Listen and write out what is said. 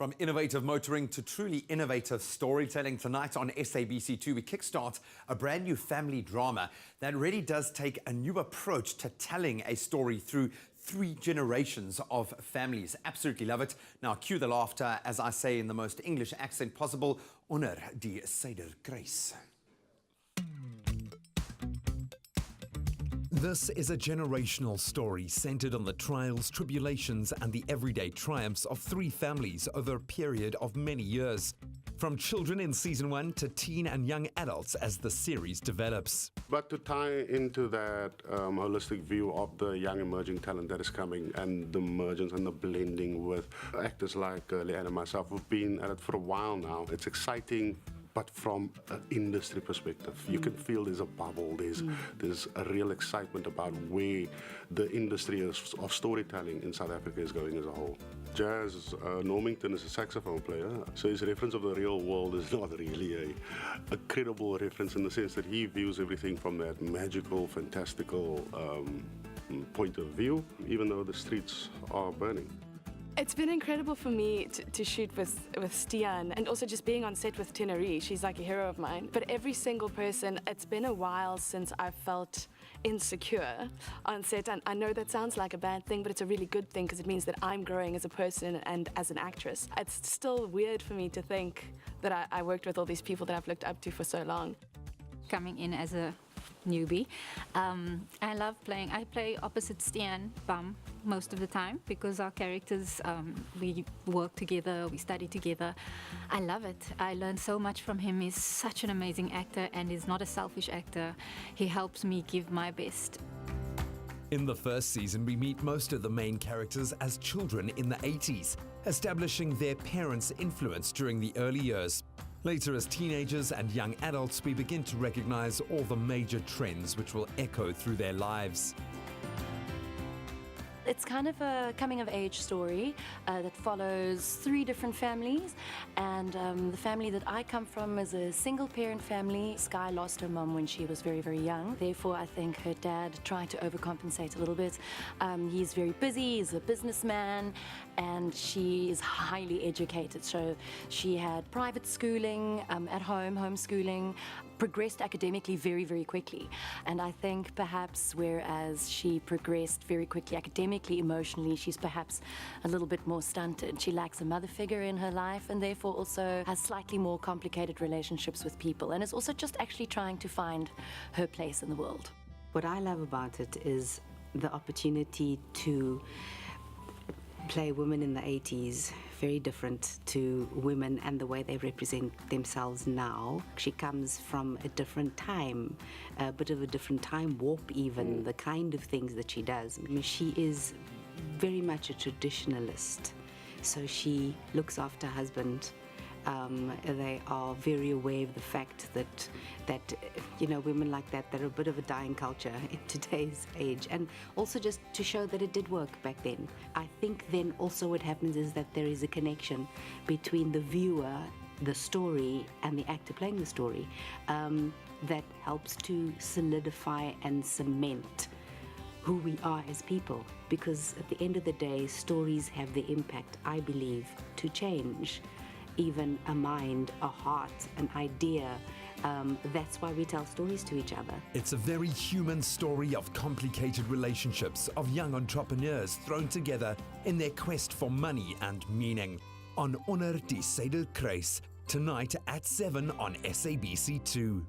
From innovative motoring to truly innovative storytelling, tonight on SABC2 we kickstart a brand new family drama that really does take a new approach to telling a story through 3 generations of families. Absolutely love it. Now cue the laughter as I say in the most English accent possible, Onder Die Suiderkruis. This is a generational story centered on the trials, tribulations and the everyday triumphs of 3 families over a period of many years. From children in season 1 to teen and young adults as the series develops. But to tie into that holistic view of the young emerging talent that is coming and the emergence and the blending with actors like Leanne and myself, who've been at it for a while now. It's exciting, but from an industry perspective. You can feel there's a bubble, there's a real excitement about where the industry of storytelling in South Africa is going as a whole. Jazz Normington is a saxophone player, so his reference of the real world is not really a credible reference in the sense that he views everything from that magical, fantastical point of view, even though the streets are burning. It's been incredible for me to shoot with Stian, and also just being on set with Teneri. She's like a hero of mine. But every single person, it's been a while since I've felt insecure on set. And I know that sounds like a bad thing, but it's a really good thing because it means that I'm growing as a person and as an actress. It's still weird for me to think that I worked with all these people that I've looked up to for so long. Coming in as a newbie, I love playing. I play opposite Stian Bum most of the time because our characters, we work together, we study together. I love it. I learn so much from him. He's such an amazing actor and he's not a selfish actor. He helps me give my best. In the first season, we meet most of the main characters as children in the 80s, establishing their parents' influence during the early years. Later, as teenagers and young adults, we begin to recognize all the major trends which will echo through their lives. It's kind of a coming-of-age story that follows 3 different families, and the family that I come from is a single-parent family. Sky lost her mum when she was very, very young. Therefore, I think her dad tried to overcompensate a little bit. He's very busy, he's a businessman, and she is highly educated. So she had private schooling at home, homeschooling, progressed academically very, very quickly. And I think perhaps whereas she progressed very quickly academically, emotionally, she's perhaps a little bit more stunted. She lacks a mother figure in her life and therefore also has slightly more complicated relationships with people, and is also just actually trying to find her place in the world. What I love about it is the opportunity to play women in the 80s, very different to women and the way they represent themselves now. She comes from a different time, a bit of a different time warp even, the kind of things that she does. I mean, she is very much a traditionalist, so she looks after her husband. They are very aware of the fact that you know, women like that, they're a bit of a dying culture in today's age, and also just to show that it did work back then. I think then also what happens is that there is a connection between the viewer, the story, and the actor playing the story that helps to solidify and cement who we are as people, because at the end of the day, stories have the impact, I believe, to change even a mind, a heart, an idea. That's why we tell stories to each other. It's a very human story of complicated relationships, of young entrepreneurs thrown together in their quest for money and meaning. On Onder Die Suiderkruis, tonight at 7 on SABC2.